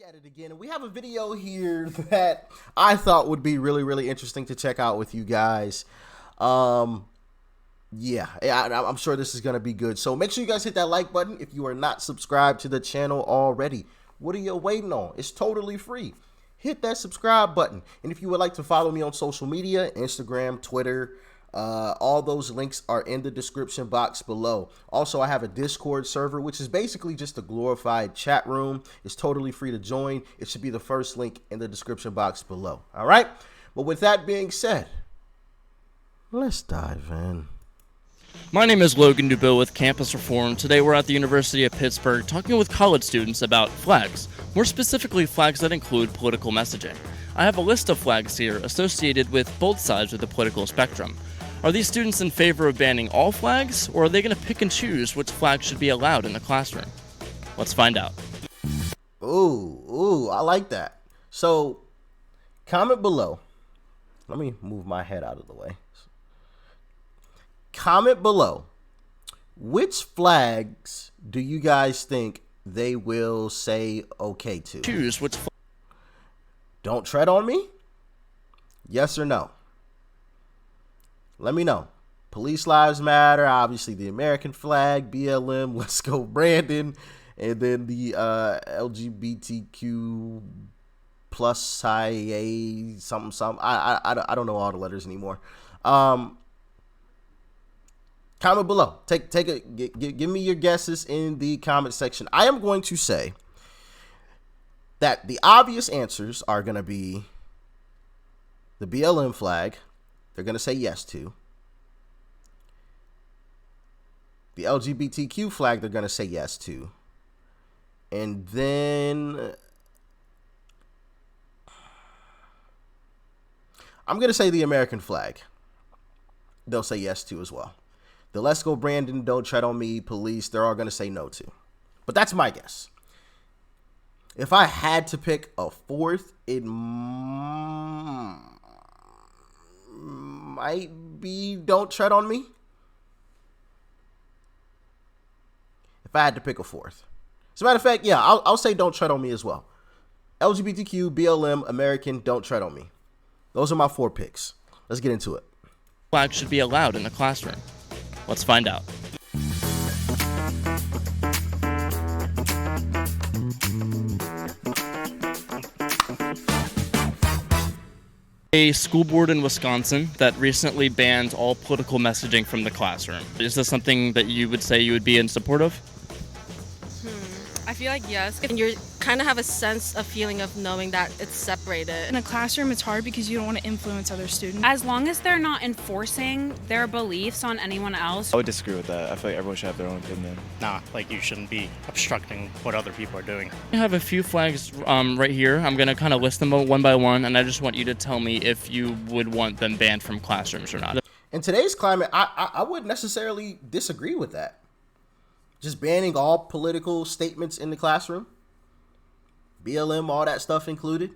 At it again, and we have a video here that I thought would be really interesting to check out with you guys. Yeah, I'm sure this is gonna be good, so make sure you guys hit that like button if you are not subscribed to the channel already. What are you waiting on? It's totally free. Hit that subscribe button, and if you would like to follow me on social media, Instagram, Twitter, all those links are in the description box below. Also, I have a Discord server, which is basically just a glorified chat room. It's totally free to join. It should be the first link in the description box below. All right. But with that being said, let's dive in. My name is Logan Dubill with Campus Reform. Today we're at the University of Pittsburgh talking with college students about flags, more specifically flags that include political messaging. I have a list of flags here associated with both sides of the political spectrum. Are these students in favor of banning all flags, or are they going to pick and choose which flags should be allowed in the classroom? Let's find out. Ooh, I like that. So, comment below. Let me move my head out of the way. Comment below. Which flags do you guys think they will say okay to? Choose which Don't tread on me? Yes or no? Let me know. Police Lives Matter, obviously the American flag, BLM, Let's Go Brandon, and then the LGBTQ plus IA something. I don't know all the letters anymore. Comment below. Give me your guesses in the comment section. I am going to say that the obvious answers are going to be the BLM flag. They're going to say yes to. The LGBTQ flag, they're going to say yes to. And then I'm going to say the American flag. They'll say yes to as well. The Let's Go Brandon, Don't Tread on Me, Police, they're all going to say no to. But that's my guess. If I had to pick a fourth, it might be Don't Tread on Me. If I had to pick a fourth. As a matter of fact, yeah, I'll say Don't Tread on Me as well. LGBTQ, BLM, American, Don't Tread on Me. Those are my four picks. Let's get into it. flags should be allowed in the classroom. Let's find out. A school board in Wisconsin that recently banned all political messaging from the classroom. Is this something that you would say you would be in support of? I feel like yes. And you kind of have a feeling of knowing that it's separated. In a classroom, it's hard because you don't want to influence other students. As long as they're not enforcing their beliefs on anyone else. I would disagree with that. I feel like everyone should have their own opinion. Nah, like you shouldn't be obstructing what other people are doing. I have a few flags right here. I'm going to kind of list them one by one, and I just want you to tell me if you would want them banned from classrooms or not. In today's climate, I wouldn't necessarily disagree with that. Just banning all political statements in the classroom. BLM, all that stuff included.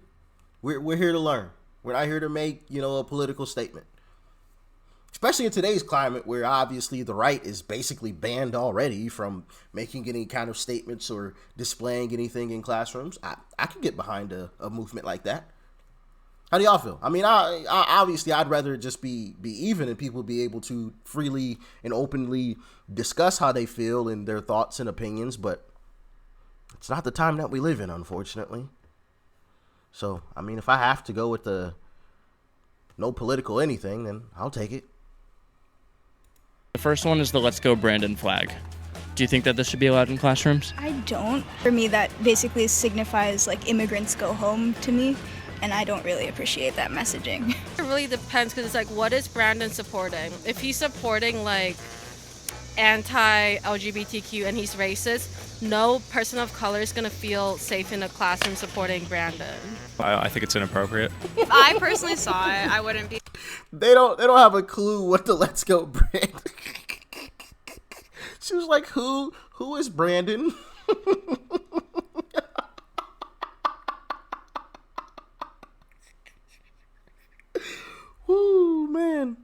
We're here to learn. We're not here to make, a political statement. Especially in today's climate where obviously the right is basically banned already from making any kind of statements or displaying anything in classrooms. I could get behind a movement like that. How do y'all feel? I mean, I obviously I'd rather it just be even and people be able to freely and openly discuss how they feel and their thoughts and opinions, but it's not the time that we live in, unfortunately. So, I mean, if I have to go with the no political anything, then I'll take it. The first one is the Let's Go Brandon flag. Do you think that this should be allowed in classrooms? I don't. For me, that basically signifies like immigrants go home to me, and I don't really appreciate that messaging. It really depends because it's like, what is Brandon supporting? If he's supporting like anti-LGBTQ and he's racist, no person of color is gonna feel safe in a classroom supporting Brandon. I think it's inappropriate. If I personally saw it, I wouldn't be. They don't have a clue what the Let's Go Brandon. She was like, who is Brandon? Woo, man.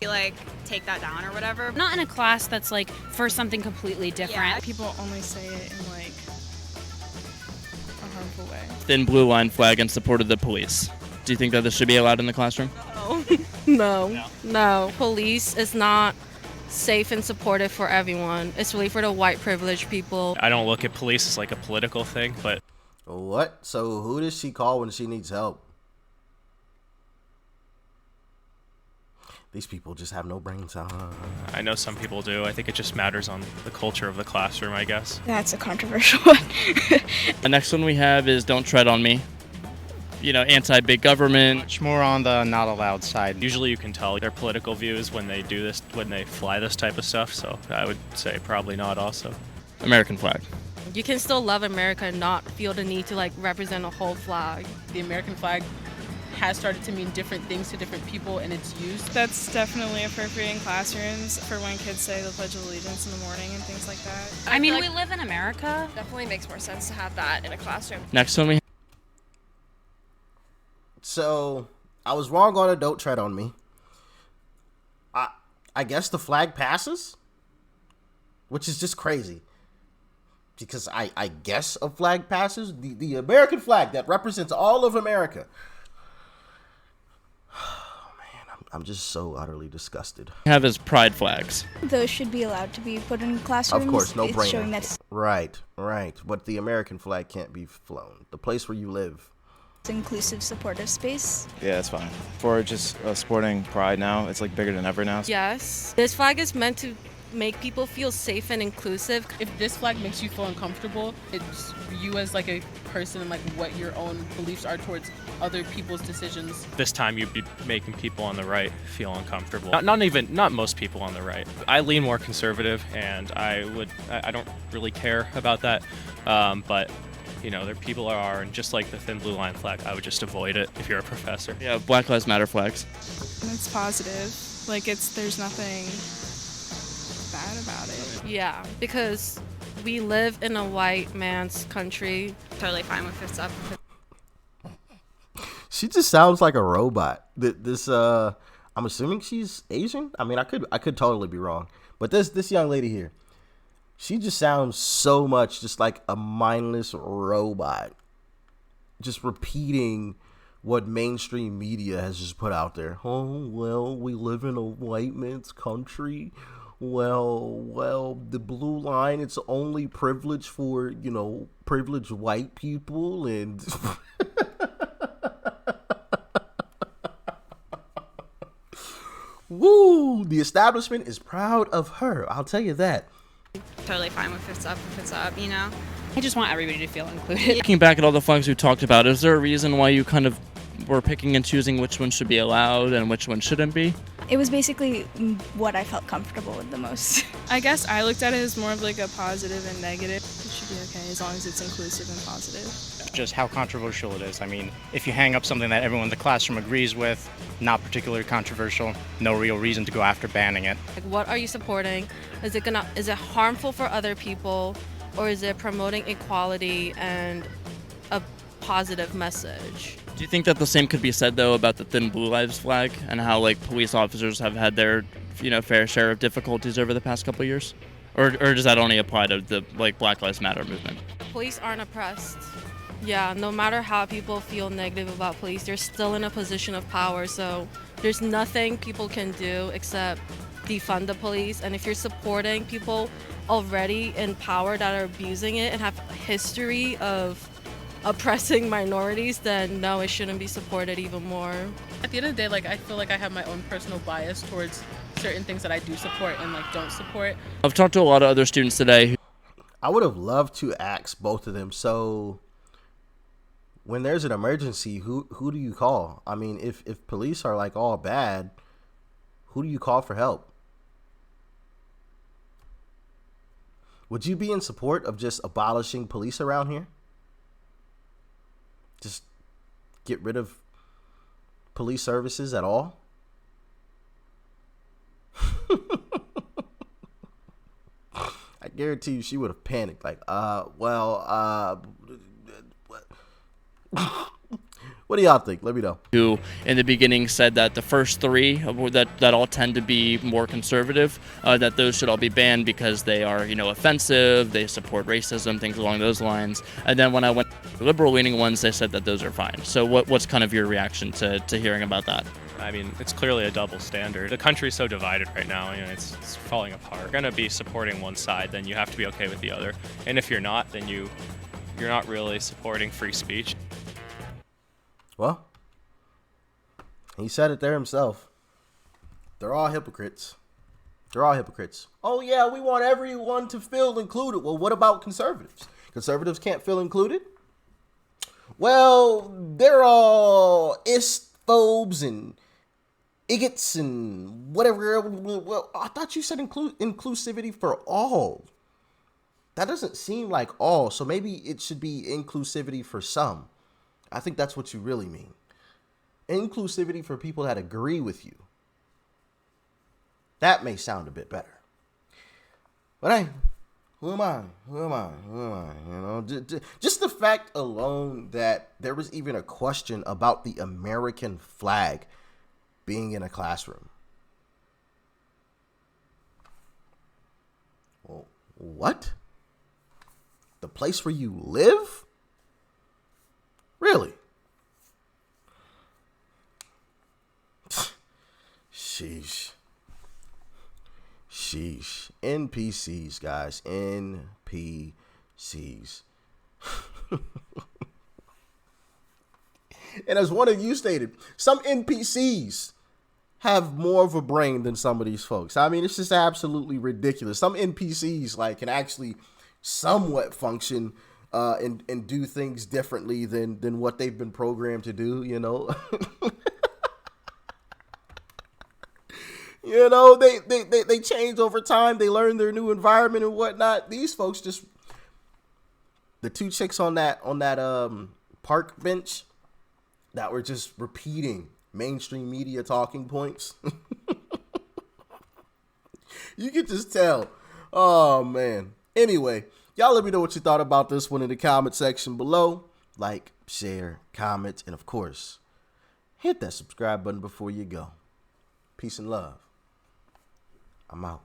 Like, take that down or whatever. Not in a class that's like for something completely different. People only say it in like a harmful way. Thin blue line flag in support of the police. Do you think that this should be allowed in the classroom? No. Police is not safe and supportive for everyone. It's really for the white privileged people. I don't look at police as like a political thing, but What? So who does she call when she needs help? These people just have no brains. I know some people do. I think it just matters on the culture of the classroom, I guess. That's a controversial one. The next one we have is Don't Tread on Me. You know, anti-big government. Much more on the not allowed side. Usually you can tell their political views when they do this, when they fly this type of stuff, so I would say probably not also. American flag. You can still love America and not feel the need to like represent a whole flag. The American flag has started to mean different things to different people and its use. That's definitely appropriate in classrooms for when kids say the Pledge of Allegiance in the morning and things like that. I mean, we live in America. Definitely makes more sense to have that in a classroom. Next one we have. So I was wrong on a Don't Tread on Me. I guess the flag passes, which is just crazy. Because I guess a flag passes. The American flag that represents all of America. Oh, man, I'm just so utterly disgusted. Have is pride flags. Those should be allowed to be put in classrooms. Of course, no It's showing brainer. that's Right. But the American flag can't be flown. The place where you live. inclusive, supportive space. Yeah, it's fine. For just sporting pride now, it's like bigger than ever now. Yes. This flag is meant to make people feel safe and inclusive. If this flag makes you feel uncomfortable, it's you as like a person and like what your own beliefs are towards other people's decisions. This time you'd be making people on the right feel uncomfortable. Not most people on the right. I lean more conservative, and I don't really care about that. But you know, there people are, and just like the thin blue line flag, I would just avoid it if you're a professor. Yeah, Black Lives Matter flags. And it's positive. Like there's nothing bad about it. Yeah, because we live in a white man's country. Totally fine with this up. She just sounds like a robot. This I'm assuming she's Asian. I mean, I could totally be wrong, but this young lady here, she just sounds so much just like a mindless robot, just repeating what mainstream media has just put out there. Oh, well, we live in a white man's country. Well, the blue line, it's only privilege for, privileged white people, and woo, the establishment is proud of her. I'll tell you that. Totally fine with this up if it's up, you know? I just want everybody to feel included. Looking back at all the flags we talked about, is there a reason why you kind of were picking and choosing which one should be allowed and which one shouldn't be? It was basically what I felt comfortable with the most. I guess I looked at it as more of like a positive and negative. It should be okay as long as it's inclusive and positive. Just how controversial it is. I mean, if you hang up something that everyone in the classroom agrees with, not particularly controversial, no real reason to go after banning it. Like, what are you supporting? Is it harmful for other people, or is it promoting equality and a positive message? Do you think that the same could be said, though, about the Thin Blue Lives flag and how, like, police officers have had their, fair share of difficulties over the past couple of years? Or does that only apply to the, Black Lives Matter movement? Police aren't oppressed. Yeah, no matter how people feel negative about police, they're still in a position of power, so there's nothing people can do except defund the police. And if you're supporting people already in power that are abusing it and have a history of oppressing minorities, then no, it shouldn't be supported even more. At the end of the day, I feel like I have my own personal bias towards certain things that I do support and don't support. I've talked to a lot of other students today. I would have loved to ask both of them. So when there's an emergency, who do you call? I mean, if police are all bad, who do you call for help? Would you be in support of just abolishing police around here? Just get rid of police services at all? I guarantee you she would have panicked. What What do y'all think? Let me know. Who in the beginning said that the first three that all tend to be more conservative, that those should all be banned because they are, offensive, they support racism, things along those lines. And then when I went to the liberal-leaning ones, they said that those are fine. So what's kind of your reaction to hearing about that? I mean, it's clearly a double standard. The country's so divided right now, it's falling apart. If you're going to be supporting one side, then you have to be okay with the other. And if you're not, then you're not really supporting free speech. Well, he said it there himself. They're all hypocrites. They're all hypocrites. Oh, yeah, we want everyone to feel included. Well, what about conservatives? Conservatives can't feel included? Well, they're all isphobes and igots and whatever. Well, I thought you said inclusivity for all. That doesn't seem like all, so maybe it should be inclusivity for some. I think that's what you really mean. Inclusivity for people that agree with you. That may sound a bit better. But hey, who am I? Just the fact alone that there was even a question about the American flag being in a classroom. Well, what? The place where you live? Really? Sheesh. NPCs, guys. NPCs. And as one of you stated, some NPCs have more of a brain than some of these folks. I mean, it's just absolutely ridiculous. Some NPCs can actually somewhat function and do things differently than what they've been programmed to do, They change over time. They learn their new environment and whatnot. These folks just, the two chicks on that park bench that were just repeating mainstream media talking points. You can just tell. Oh, man. Anyway, y'all let me know what you thought about this one in the comment section below. Like, share, comment, and of course, hit that subscribe button before you go. Peace and love. I'm out.